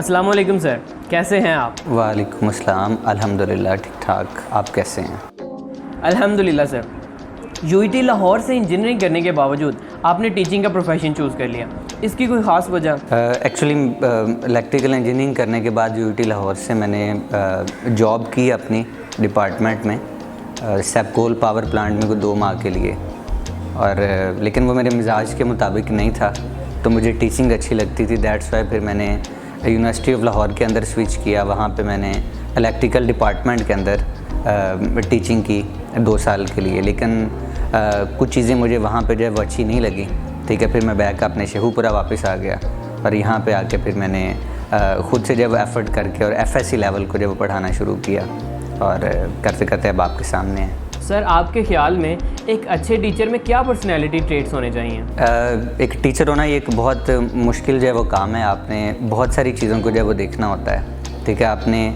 अस्सलाम वालेकुम सर, कैसे हैं आप? वालेकुम अस्सलाम, अल्हम्दुलिल्लाह ठीक ठाक। आप कैसे हैं? अल्हम्दुलिल्लाह सर। यूईटी लाहौर से इंजीनियरिंग करने के बावजूद आपने टीचिंग का प्रोफेशन चूज़ कर लिया, इसकी कोई ख़ास वजह? एक्चुअली इलेक्ट्रिकल इंजीनियरिंग करने के बाद यूईटी लाहौर से मैंने जॉब की अपनी डिपार्टमेंट में, सेपकोल पावर प्लांट में को 2 माह के लिए, और लेकिन वो मेरे मिजाज के मुताबिक नहीं था, तो मुझे टीचिंग अच्छी लगती थी। दैट्स वाई फिर मैंने यूनिवर्सिटी ऑफ लाहौर के अंदर स्विच किया। वहाँ पे मैंने इलेक्ट्रिकल डिपार्टमेंट के अंदर टीचिंग की 2 साल के लिए, लेकिन कुछ चीज़ें मुझे वहाँ पे जो है वो अच्छी नहीं लगी। ठीक है, फिर मैं बैक अपने शेखुपुरा वापस आ गया और यहाँ पे आके फिर मैंने ख़ुद से जब एफ़र्ट करके और एफएससी लेवल को जब पढ़ाना शुरू किया, और करते करते अब आपके सामने है। सर, आपके ख़्याल में एक अच्छे टीचर में क्या पर्सनैलिटी ट्रेट्स होने चाहिए? एक टीचर होना ये एक बहुत मुश्किल जो है वो काम है। आपने बहुत सारी चीज़ों को जो है वो देखना होता है। ठीक है, आपने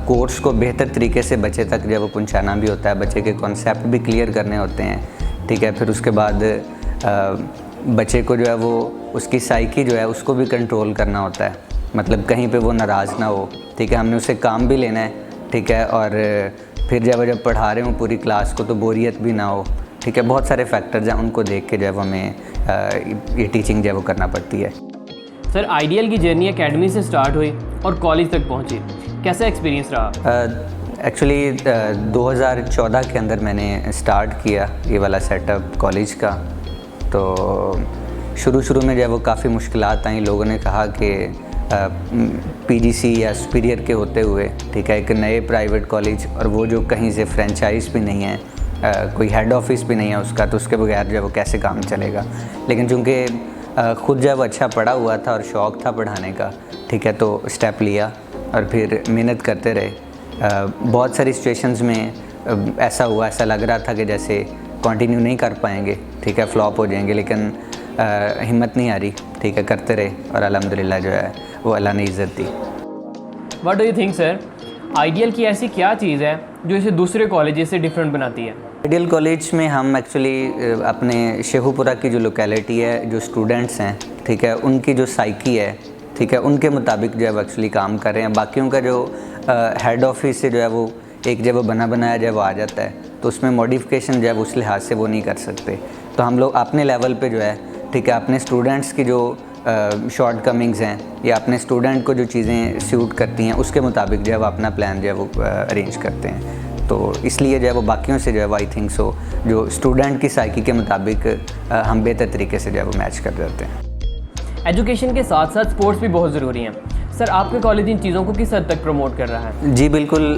कोर्स को बेहतर तरीके से बच्चे तक जो है वो पहुँचाना भी होता है, बच्चे के कॉन्सेप्ट भी क्लियर करने होते हैं। ठीक है, फिर उसके बाद बच्चे को जो है वो उसकी साइकी जो है उसको भी कंट्रोल करना होता है, मतलब कहीं पे वो नाराज़ ना हो। ठीक है, हमने उसे काम भी लेना है। ठीक है, और फिर जब पढ़ा रहे हूँ पूरी क्लास को तो बोरियत भी ना हो। ठीक है, बहुत सारे फैक्टर्स हैं, उनको देख के जब हमें ये टीचिंग जो है वो करना पड़ती है। सर, आइडियल की जर्नी एकेडमी से स्टार्ट हुई और कॉलेज तक पहुँची, कैसा एक्सपीरियंस रहा? एक्चुअली 2014 के अंदर मैंने स्टार्ट किया ये वाला सेटअप कॉलेज का। तो शुरू में जब वो काफ़ी मुश्किलात आई, लोगों ने कहा कि पीजीसी या सुपीरियर के होते हुए, ठीक है, एक नए प्राइवेट कॉलेज, और वो जो कहीं से फ्रेंचाइज भी नहीं है, कोई हेड ऑफिस भी नहीं है उसका, तो उसके बगैर जो वो कैसे काम चलेगा। लेकिन चूँकि ख़ुद जब अच्छा पढ़ा हुआ था और शौक़ था पढ़ाने का, ठीक है, तो स्टेप लिया और फिर मेहनत करते रहे। बहुत सारी सिचुएशंस में ऐसा हुआ, ऐसा लग रहा था कि जैसे कंटिन्यू नहीं कर पाएंगे, ठीक है, फ्लॉप हो जाएंगे, लेकिन हिम्मत नहीं आ रही। ठीक है, करते रहे और अल्हम्दुलिल्लाह जो है वो अल्लाह ने इज़्ज़त दी। What do you think sir, ideal की ऐसी क्या चीज़ है जो इसे दूसरे कॉलेजेस से डिफरेंट बनाती है? आइडियल कॉलेज में हम एक्चुअली अपने शेखुपुरा की जो लोकेलिटी है, जो स्टूडेंट्स हैं, ठीक है, उनकी जो साइकी है, ठीक है, उनके मुताबिक जो है वो एक्चुअली काम कर रहे हैं। बाकियों का जो हेड ऑफिस से जो है वो एक जब बना बनाया जब आ जाता है, तो उसमें मॉडिफिकेशन जो है उस लिहाज से वो नहीं कर सकते। तो हम लोग अपने लेवल पे जो है, ठीक है, अपने स्टूडेंट्स की जो शॉर्ट कमिंग्स हैं या अपने स्टूडेंट को जो चीज़ें सूट करती हैं उसके मुताबिक जो है वो अपना प्लान जो है वो अरेंज करते हैं। तो इसलिए जो है वो बाकियों से जो है वो आई थिंक सो जो स्टूडेंट की साइकी के मुताबिक हम बेहतर तरीके से जो है वो मैच कर जाते हैं। एजुकेशन के साथ साथ स्पोर्ट्स भी बहुत ज़रूरी हैं। सर, आपके कॉलेज इन चीज़ों को किस हद तक प्रमोट कर रहा है? जी बिल्कुल,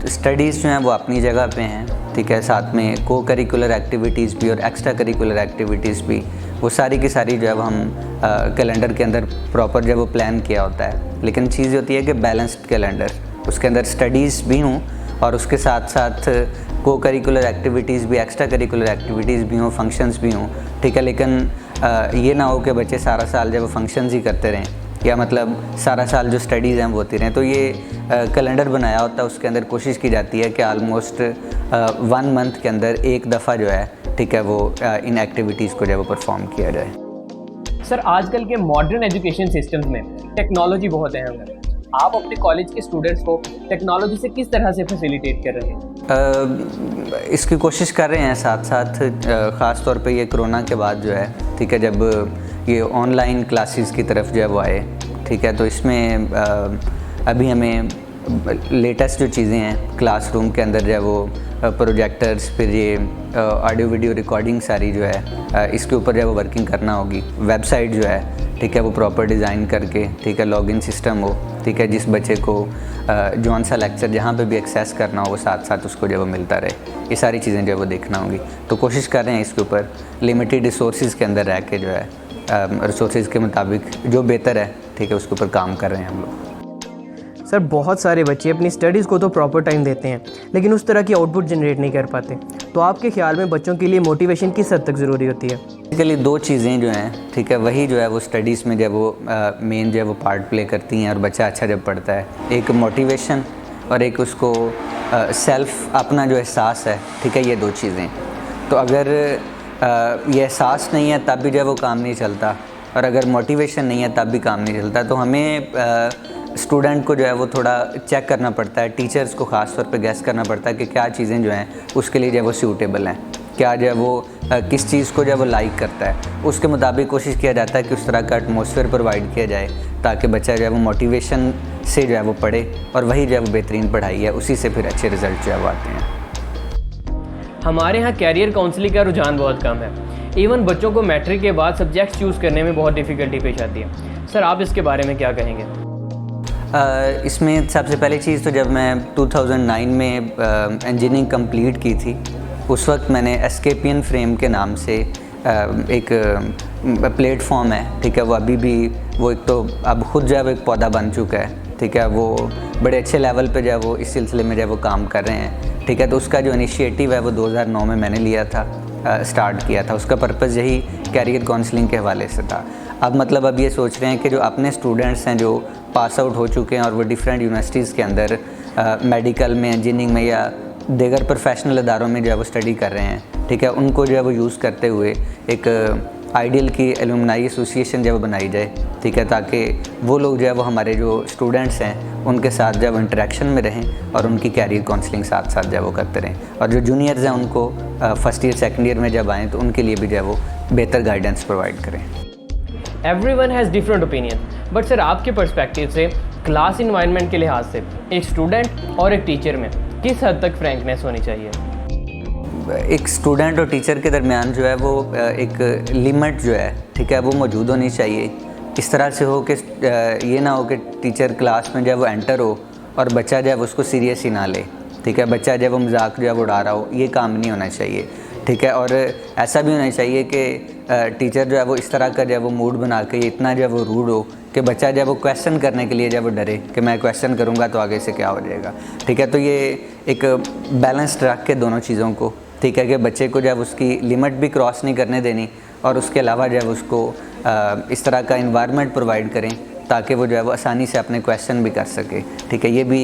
स्टडीज़ जो हैं वो अपनी जगह पे हैं। ठीक है, साथ में को करिकुलर एक्टिविटीज़ भी और एक्स्ट्रा करिकुलर एक्टिविटीज़ भी, वो सारी की सारी जो है वो हम कैलेंडर के अंदर प्रॉपर जब वो प्लान किया होता है। लेकिन चीज़ होती है कि बैलेंस्ड कैलेंडर, उसके अंदर स्टडीज़ भी हों और उसके साथ साथ को करिकुलर एक्टिविटीज़ भी, एक्स्ट्रा करिकुलर एक्टिविटीज़ भी हों, फंक्शंस भी हों। ठीक है, लेकिन ये ना हो कि बच्चे सारा साल जब वो फंक्शंस ही करते रहें, या मतलब सारा साल जो स्टडीज़ हैं वो होती रहें। तो ये कैलेंडर बनाया होता है, उसके अंदर कोशिश की जाती है कि आलमोस्ट 1 मंथ के अंदर एक दफ़ा जो है, ठीक है, वो इन एक्टिविटीज़ को जो है वो परफॉर्म किया जाए। सर, आजकल के मॉडर्न एजुकेशन सिस्टम्स में टेक्नोलॉजी बहुत अहम है। आप अपने कॉलेज के स्टूडेंट्स को टेक्नोलॉजी से किस तरह से फैसिलिटेट कर रहे हैं? इसकी कोशिश कर रहे हैं साथ साथ, ख़ास तौर पे ये कोरोना के बाद जो है, ठीक है, जब ये ऑनलाइन क्लासेस की तरफ जो है वो आए, ठीक है, तो इसमें अभी हमें लेटेस्ट जो चीज़ें हैं क्लासरूम के अंदर जो है वो प्रोजेक्टर्स, फिर ये ऑडियो वीडियो रिकॉर्डिंग सारी जो है इसके ऊपर जो है वो वर्किंग करना होगी। वेबसाइट जो है, ठीक है, वो प्रॉपर डिज़ाइन करके, ठीक है, लॉगिन सिस्टम हो, ठीक है, जिस बच्चे को जौन सा लेक्चर जहाँ पे भी एक्सेस करना हो वो साथ साथ उसको जो वो मिलता रहे। ये सारी चीज़ें जो है वो देखना होगी। तो कोशिश कर रहे हैं इसके ऊपर लिमिटेड रिसोर्सेज़ के अंदर रह के जो है रिसोर्सेज़ के मुताबिक जो बेहतर है, ठीक है, उसके ऊपर काम कर रहे हैं हम लोग। सर, बहुत सारे बच्चे अपनी स्टडीज़ को तो प्रॉपर टाइम देते हैं, लेकिन उस तरह की आउटपुट जनरेट नहीं कर पाते। तो आपके ख्याल में बच्चों के लिए मोटिवेशन किस हद तक ज़रूरी होती है? बेसिकली 2 चीज़ें जो हैं, ठीक है, वही जो है वो स्टडीज़ में जब वो मेन जो है वो पार्ट प्ले करती हैं और बच्चा अच्छा जब पढ़ता है, एक मोटिवेशन और एक उसको सेल्फ अपना जो एहसास है, ठीक है, ये 2 चीज़ें। तो अगर ये एहसास नहीं है तब भी जो है वो काम नहीं चलता, और अगर मोटिवेशन नहीं है तब भी काम नहीं चलता। तो हमें स्टूडेंट को जो है वो थोड़ा चेक करना पड़ता है, टीचर्स को ख़ास तौर पे गैस करना पड़ता है कि क्या चीज़ें जो हैं उसके लिए जो है वो सूटेबल हैं, क्या जो है वो किस चीज़ को जो है वो लाइक करता है, उसके मुताबिक कोशिश किया जाता है कि उस तरह का एटमॉस्फेयर प्रोवाइड किया जाए ताकि बच्चा जो है वो मोटिवेशन से जो है वो पढ़े और वही जो है वो बेहतरीन पढ़ाई है, उसी से फिर अच्छे रिजल्ट जो है वो आते हैं। हमारे यहाँ कैरियर काउंसलिंग का रुझान बहुत कम है। इवन बच्चों को मैट्रिक के बाद सब्जेक्ट चूज़ करने में बहुत डिफ़िकल्टी पेश आती है। सर आप इसके बारे में क्या कहेंगे? इसमें सबसे पहली चीज़ तो जब मैं 2009 में इंजीनियरिंग कंप्लीट की थी, उस वक्त मैंने एस्केपियन फ्रेम के नाम से एक प्लेटफॉर्म है, ठीक है, वो अभी भी वो एक तो अब ख़ुद जो है वो एक पौधा बन चुका है, ठीक है, वो बड़े अच्छे लेवल पे जो है वो इस सिलसिले में जो है वो काम कर रहे हैं, ठीक है। तो उसका जो इनिशिएटिव है वो 2009 में मैंने लिया था, स्टार्ट किया था। उसका पर्पज़ यही कैरियर काउंसलिंग के हवाले से था। अब मतलब अब ये सोच रहे हैं कि जो अपने स्टूडेंट्स हैं जो पास आउट हो चुके हैं और वो डिफरेंट यूनिवर्सिटीज़ के अंदर मेडिकल में, इंजीनियरिंग में या दीगर प्रोफेशनल इदारों में जो है वो स्टडी कर रहे हैं, ठीक है, उनको जो है वो यूज़ करते हुए एक आइडियल की एलुमनाई एसोसिएशन जो है वो बनाई जाए, ठीक है, ताकि वो लोग जो है वो हमारे जो स्टूडेंट्स हैं उनके साथ जो है वो इंटरेक्शन में रहें और उनकी कैरियर काउंसलिंग साथ साथ जो है वो करते रहें। और जो जूनियर्स हैं उनको फर्स्ट ईयर सेकंड ईयर में जब आएँ तो उनके लिए भी जो है वो बेहतर गाइडेंस प्रोवाइड करें। Everyone has different opinion, but sir आपके पर्सपेक्टिव से क्लास इन्वायरमेंट के लिहाज से एक स्टूडेंट और एक टीचर में किस हद तक फ्रैंकनेस होनी चाहिए? एक स्टूडेंट और टीचर के दरमियान जो है वो एक लिमिट जो है, ठीक है, वो मौजूद होनी चाहिए। इस तरह से हो कि ये ना हो कि टीचर क्लास में जो है वो एंटर हो और बच्चा जो है वो उसको सीरियस ही ना ले, ठीक है, बच्चा जो है वो मजाक जो है वो उड़ा रहा हो, ये काम नहीं होना चाहिए, ठीक है। और ऐसा भी होना चाहिए कि टीचर जो है वो इस तरह का जो है वो मूड बना के इतना जो है वो रूड हो कि बच्चा जो है वो क्वेश्चन करने के लिए जो है वो डरे कि मैं क्वेश्चन करूँगा तो आगे से क्या हो जाएगा, ठीक है। तो ये एक बैलेंस रख के दोनों चीज़ों को, ठीक है, कि बच्चे को जो है उसकी लिमिट भी क्रॉस नहीं करने देनी और उसके अलावा जो है उसको इस तरह का इन्वायरमेंट प्रोवाइड करें ताकि वो जो है वो आसानी से अपने क्वेश्चन भी कर सके, ठीक है। ये भी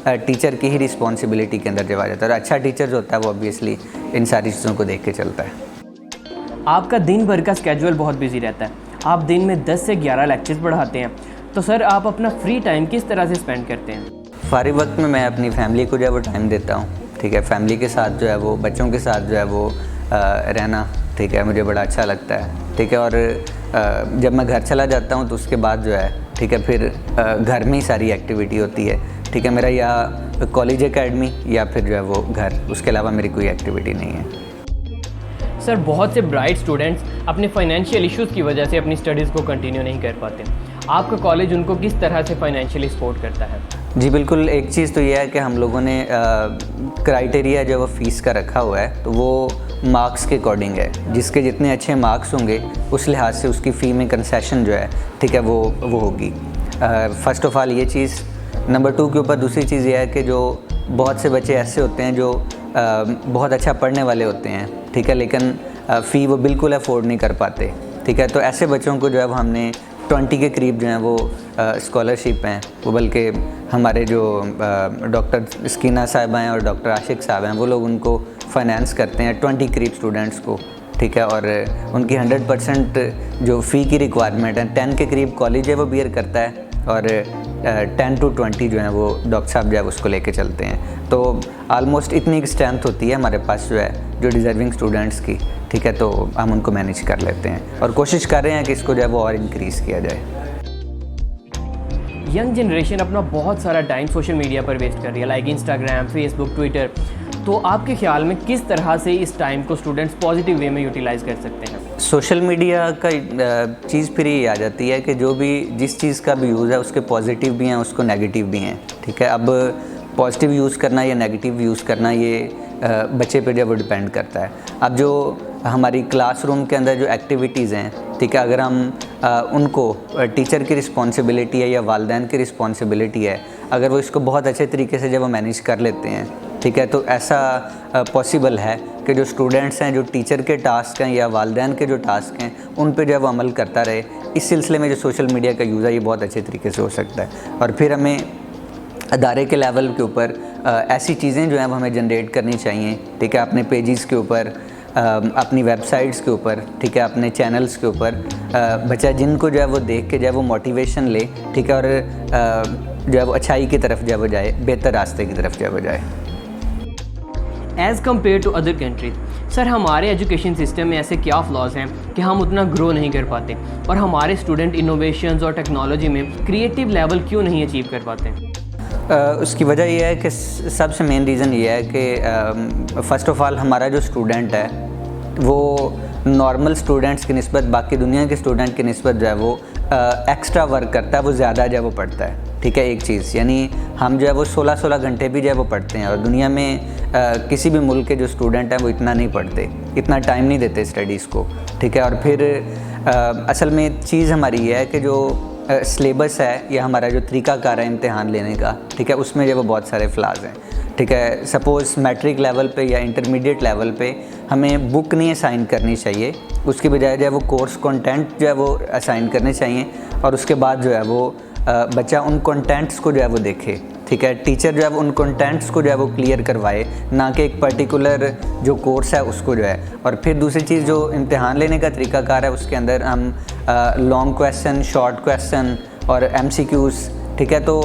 टीचर की ही रिस्पॉन्सिबिलिटी के अंदर जब आ जाता है और अच्छा टीचर जो होता है वो ऑब्वियसली इन सारी चीज़ों को देख के चलता है। आपका दिन भर का स्केड्यूल बहुत बिजी रहता है, आप दिन में 10 से 11 लेक्चर्स पढ़ाते हैं, तो सर आप अपना फ्री टाइम किस तरह से स्पेंड करते हैं? फारिग वक्त में मैं अपनी फैमिली को जो है वो टाइम देता हूँ, ठीक है, फैमिली के साथ जो है वो बच्चों के साथ जो है वो रहना, ठीक है, मुझे बड़ा अच्छा लगता है, ठीक है। और जब मैं घर चला जाता हूँ तो उसके बाद जो है, ठीक है, फिर घर में ही सारी एक्टिविटी होती है, ठीक है, मेरा या कॉलेज एकेडमी या फिर जो है वो घर, उसके अलावा मेरी कोई एक्टिविटी नहीं है। सर बहुत से ब्राइट स्टूडेंट्स अपने फाइनेंशियल इश्यूज़ की वजह से अपनी स्टडीज़ को कंटिन्यू नहीं कर पाते, आपका कॉलेज उनको किस तरह से फाइनेंशियली सपोर्ट करता है? जी बिल्कुल, एक चीज़ तो ये है कि हम लोगों ने क्राइटेरिया जो वो फ़ीस का रखा हुआ है तो वो मार्क्स के अकॉर्डिंग है, जिसके जितने अच्छे मार्क्स होंगे उस लिहाज से उसकी फ़ी में कंसेशन जो है, ठीक है, वो होगी। फ़र्स्ट ऑफ़ ऑल ये चीज़। नंबर 2 के ऊपर दूसरी चीज़ ये है कि जो बहुत से बच्चे ऐसे होते हैं जो बहुत अच्छा पढ़ने वाले होते हैं, ठीक है, लेकिन फ़ी वो बिल्कुल अफोर्ड नहीं कर पाते, ठीक है। तो ऐसे बच्चों को जो है वो हमने 20 के करीब जो है वो स्कॉलरशिप हैं, वो बल्कि हमारे जो डॉक्टर स्कीना साहिबा हैं और डॉक्टर आशिक साहब हैं वो लोग उनको फाइनेंस करते हैं 20 करीब स्टूडेंट्स को, ठीक है। और उनकी 100% जो फ़ी की रिक्वायरमेंट है 10 के करीब कॉलेज है वो बियर करता है और 10 to 20 जो है वो डॉक्टर साहब जो है उसको लेके चलते हैं। तो आलमोस्ट इतनी एक स्ट्रेंथ होती है हमारे पास जो है जो डिज़र्विंग स्टूडेंट्स की, ठीक है, तो हम उनको मैनेज कर लेते हैं और कोशिश कर रहे हैं कि इसको जो है वो और इंक्रीज़ किया जाए। यंग जनरेशन अपना बहुत सारा टाइम सोशल मीडिया पर वेस्ट कर रही है, लाइक इंस्टाग्राम, फेसबुक, ट्विटर, तो आपके ख्याल में किस तरह से इस टाइम को स्टूडेंट्स पॉजिटिव वे में यूटिलाइज़ कर सकते हैं? सोशल मीडिया का चीज़ फिर ये आ जाती है कि जो भी जिस चीज़ का भी यूज़ है उसके पॉजिटिव भी हैं, उसको नेगेटिव भी हैं, ठीक है। अब पॉजिटिव यूज़ करना या नेगेटिव यूज़ करना ये बच्चे पे जब डिपेंड करता है। अब जो हमारी क्लासरूम के अंदर जो एक्टिविटीज़ हैं, ठीक है, अगर हम उनको टीचर की रिस्पॉन्सिबिलिटी है या वालिदैन की रिस्पॉन्सिबिलिटी है, अगर वो इसको बहुत अच्छे तरीके से जब वो मैनेज कर लेते हैं, ठीक है, तो ऐसा पॉसिबल है कि जो स्टूडेंट्स हैं जो टीचर के टास्क हैं या वालिदैन के जो टास्क हैं उन पे जो है वो अमल करता रहे। इस सिलसिले में जो सोशल मीडिया का यूज़ है ये बहुत अच्छे तरीके से हो सकता है। और फिर हमें अदारे के लेवल के ऊपर ऐसी चीज़ें जो हैं वो हमें जनरेट करनी चाहिए, ठीक है, अपने पेजेस के ऊपर अपनी वेबसाइट्स के ऊपर, ठीक है, अपने चैनल्स के ऊपर बच्चा जिनको जो है वो देख के जो है वो मोटिवेशन ले, ठीक है, और जो है वो अच्छाई की तरफ जो है वो जाए, बेहतर रास्ते की तरफ जो है वो जाए। As compare to other countries, sir हमारे एजुकेशन सिस्टम में ऐसे क्या फ्लॉज हैं कि हम उतना ग्रो नहीं कर पाते, और हमारे स्टूडेंट इनोवेशंस और टेक्नोलॉजी में क्रिएटिव लेवल क्यों नहीं अचीव कर पाते? उसकी वजह यह है कि सबसे मेन रीज़न ये है कि फ़र्स्ट ऑफ़ ऑल हमारा जो स्टूडेंट है वो नॉर्मल स्टूडेंट्स की निस्बत, बाकी दुनिया के स्टूडेंट की निस्बत जो है वो एक्स्ट्रा वर्क करता है, वो ज़्यादा जो है वो पढ़ता है, ठीक है। एक चीज़ यानी हम जो है वो 16-16 घंटे भी जो है वो पढ़ते हैं, और दुनिया में किसी भी मुल्क के जो स्टूडेंट हैं वो इतना नहीं पढ़ते, इतना टाइम नहीं देते स्टडीज़ को, ठीक है। और फिर असल में चीज़ हमारी ये है कि जो सिलेबस है या हमारा जो तरीक़ाकार है इम्तिहान लेने का, ठीक है, उसमें जो वो बहुत सारे फ्लाज हैं, ठीक है। सपोज़ मैट्रिक लेवल पे या इंटरमीडिएट लेवल पे हमें बुक नहीं असाइन करनी चाहिए, उसकी बजाय जो है वो कोर्स कंटेंट जो है वो असाइन करने चाहिए, और उसके बाद जो है वो बच्चा उन कंटेंट्स को जो है वो देखे, ठीक है। टीचर जो है वो उन कंटेंट्स को जो है वो क्लियर करवाए, ना कि एक पर्टिकुलर जो कोर्स है उसको जो है। और फिर दूसरी चीज़ जो इम्तिहान लेने का तरीक़ाकार है उसके अंदर हम लॉन्ग क्वेश्चन, शॉर्ट क्वेश्चन और MCQs, ठीक है। तो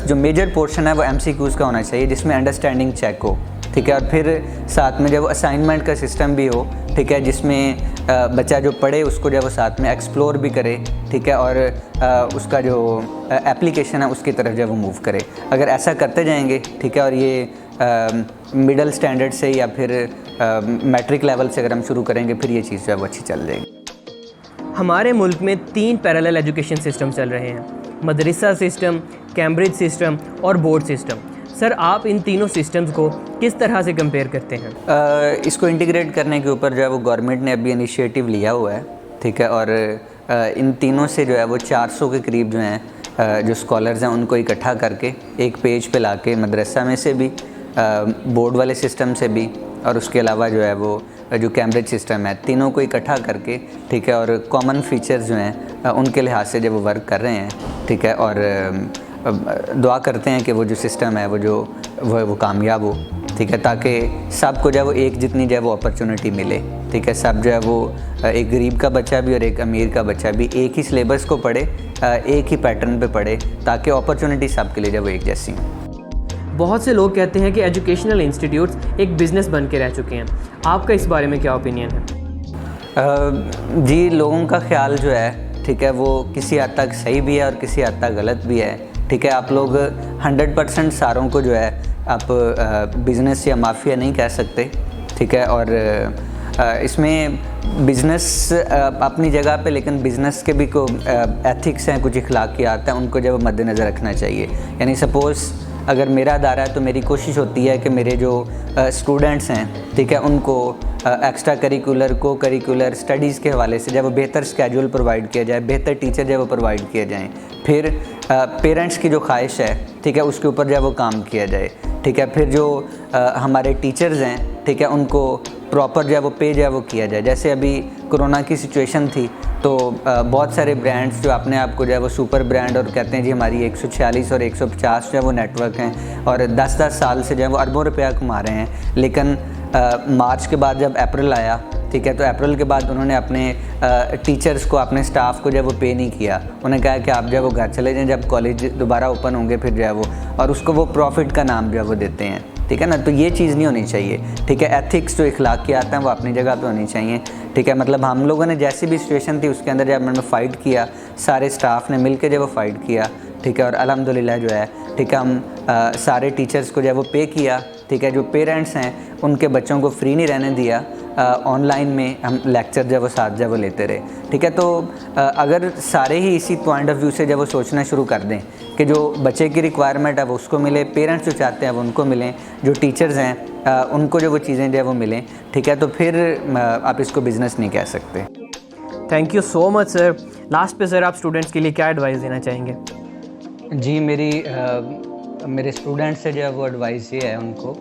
जो मेजर पोर्शन है वो MCQs का होना चाहिए जिसमें अंडरस्टैंडिंग चेक हो, ठीक है। और फिर साथ में जब असाइनमेंट का सिस्टम भी हो, ठीक है, जिसमें बच्चा जो पढ़े उसको जब वो साथ में एक्सप्लोर भी करे, ठीक है, और उसका जो एप्लीकेशन है उसकी तरफ जब वो मूव करे। अगर ऐसा करते जाएंगे, ठीक है, और ये मिडल स्टैंडर्ड से या फिर मैट्रिक लेवल से अगर हम शुरू करेंगे, फिर ये चीज़ जो है वो अच्छी चल जाएगी। हमारे मुल्क में 3 पैरेलल एजुकेशन सिस्टम चल रहे हैं, मदरसा सिस्टम, कैम्ब्रिज सिस्टम और बोर्ड सिस्टम। सर आप इन तीनों सिस्टम्स को किस तरह से कंपेयर करते हैं? इसको इंटीग्रेट करने के ऊपर जो है वो गवर्नमेंट ने अभी इनिशिएटिव लिया हुआ है, ठीक है। और इन तीनों से जो है वो 400 के करीब जो हैं जो स्कॉलर्स हैं उनको इकट्ठा करके एक पेज पे लाके मदरसा में से भी, बोर्ड वाले सिस्टम से भी, और उसके अलावा जो है वो जो कैम्ब्रिज सिस्टम है, तीनों को इकट्ठा करके, ठीक है, और कॉमन फीचर्स जो हैं उनके लिहाज से जब वो वर्क कर रहे हैं, ठीक है। और दुआ करते हैं कि वो जो सिस्टम है वो कामयाब हो, ठीक है, ताकि सबको जो है वो एक जितनी जो है वो अपॉर्चुनिटी मिले, ठीक है। सब जो है वो एक गरीब का बच्चा भी और एक अमीर का बच्चा भी एक ही सिलेबस को पढ़े, एक ही पैटर्न पे पढ़े, ताकि अपॉर्चुनिटी सबके लिए जो वो एक जैसी हो। बहुत से लोग कहते हैं कि एजुकेशनल इंस्टीट्यूट्स एक बिज़नेस बन के रह चुके हैं, आपका इस बारे में क्या ओपिनियन है? जी, लोगों का ख्याल जो है, ठीक है, वो किसी हद तक सही भी है और किसी हद तक गलत भी है, ठीक है। आप लोग 100% सारों को जो है आप बिज़नेस या माफिया नहीं कह सकते, ठीक है। और इसमें बिज़नेस अपनी जगह पे, लेकिन बिज़नेस के भी को एथिक्स हैं, कुछ अखलाकियात हैं, उनको जब मद्देनज़र रखना चाहिए। यानी सपोज़ अगर मेरा अदारा है तो मेरी कोशिश होती है कि मेरे जो स्टूडेंट्स हैं, ठीक है, उनको एक्स्ट्रा करिकुलर, को करिकुलर स्टडीज़ के हवाले से जब बेहतर स्केड्यूल प्रोवाइड किया जाए, बेहतर टीचर जब वो प्रोवाइड किए जाएँ, फिर पेरेंट्स की जो ख्वाहिश है, ठीक है, उसके ऊपर जब वो काम किया जाए, ठीक है। फिर जो हमारे टीचर्स हैं, ठीक है, उनको प्रॉपर जो है वो पे जो है वो किया जाए। जैसे अभी कोरोना की सिचुएशन थी तो बहुत सारे ब्रांड्स जो अपने आप को जो है वो सुपर ब्रांड और कहते हैं जी हमारी 146 और 150 जो है वो नेटवर्क हैं और 10-10 साल से जो है वो अरबों रुपया कमा रहे हैं, लेकिन मार्च के बाद जब अप्रैल आया, ठीक है, तो अप्रैल के बाद उन्होंने अपने टीचर्स को, अपने स्टाफ को जब वो पे नहीं किया। उन्हें कहा कि आप जो है वो घर चले जाएं, जब कॉलेज दोबारा ओपन होंगे फिर जो है वो, और उसको वो प्रॉफिट का नाम जो है वो देते हैं, ठीक है ना। तो ये चीज़ नहीं होनी चाहिए, ठीक है। एथिक्स जो अखलाकियात हैं वो अपनी जगह पे होनी चाहिए, ठीक है। मतलब हम लोगों ने जैसी भी सिचुएशन थी उसके अंदर जब हमने फ़ाइट किया, सारे स्टाफ ने मिल के जब वो फ़ाइट किया, ठीक है, और अल्हम्दुलिल्लाह जो है, ठीक है, हम सारे टीचर्स को जब वो पे किया, ठीक है। जो पेरेंट्स हैं उनके बच्चों को फ्री नहीं रहने दिया, ऑनलाइन में हम लेक्चर जब वो साथ जब वो लेते रहे, ठीक है। तो अगर सारे ही इसी पॉइंट ऑफ व्यू से जब वो सोचना शुरू कर दें कि जो बच्चे की रिक्वायरमेंट है वो उसको मिले, पेरेंट्स जो चाहते हैं वो उनको मिलें, जो टीचर्स हैं उनको जो वो चीज़ें जो है वो मिलें, ठीक है, तो फिर आप इसको बिज़नेस नहीं कह सकते। Thank you so much sir. Last पे सर आप स्टूडेंट्स के लिए क्या एडवाइस देना चाहेंगे? जी, मेरे स्टूडेंट्स से जो है वो एडवाइस ये है उनको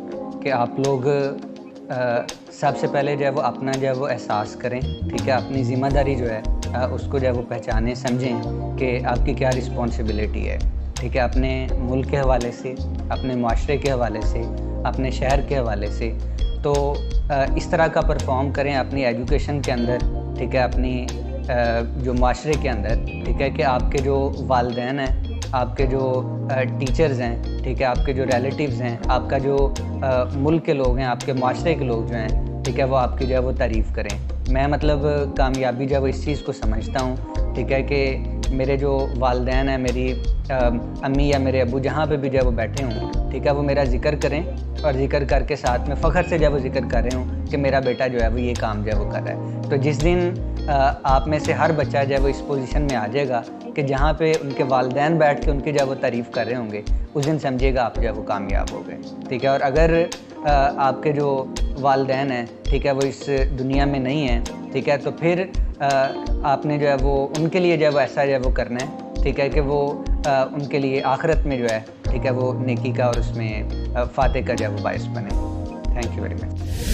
कि आप लोग सबसे पहले जो है वो अपना जो है वो एहसास करें, ठीक है। अपनी ज़िम्मेदारी जो है उसको जो है वो पहचानें, समझें कि आपकी क्या रिस्पॉन्सिबिलिटी है, ठीक है। अपने मुल्क के हवाले से, अपने माशरे के हवाले से, अपने शहर के हवाले से। तो इस तरह का परफॉर्म करें अपनी एजुकेशन के अंदर, ठीक है, अपनी जो माशरे के अंदर, ठीक है, कि आपके जो वालिदैन हैं, आपके जो टीचर्स हैं, ठीक है, आपके जो रिलेटिव्स हैं, आपका जो मुल्क के लोग हैं, आपके माशरे के लोग जो हैं, ठीक है, वो आपकी जो है वो तारीफ़ करें। मैं मतलब कामयाबी जो है वो इस चीज़ को समझता हूँ, ठीक है, कि मेरे जो वालिदैन हैं, मेरी अम्मी या मेरे अब्बू जहाँ पे भी जो है वो बैठे हों, ठीक है, वो मेरा ज़िक्र करें और ज़िक्र करके साथ में फ़ख्र से जो है वो ज़िक्र कर रहे हों कि मेरा बेटा जो है वो ये काम जो है वो कर रहा है। तो जिस दिन आप में से हर बच्चा जो है वो इस पोजीशन में आ जाएगा कि जहाँ पे उनके वालिदैन बैठ के उनकी जो है वो तारीफ़ कर रहे होंगे, उस दिन समझिएगा आप जो है वो कामयाब हो गए, ठीक है। और अगर आपके जो वालिदैन हैं, ठीक है, वो इस दुनिया में नहीं हैं, ठीक है, तो फिर आपने जो है वो उनके लिए जो है वो ऐसा जो है वो करना है, ठीक है, कि वो उनके लिए आखिरत में जो है, ठीक है, वो नेकी का और उसमें फ़ातह का जो है वो बाइस बने। Thank you very much.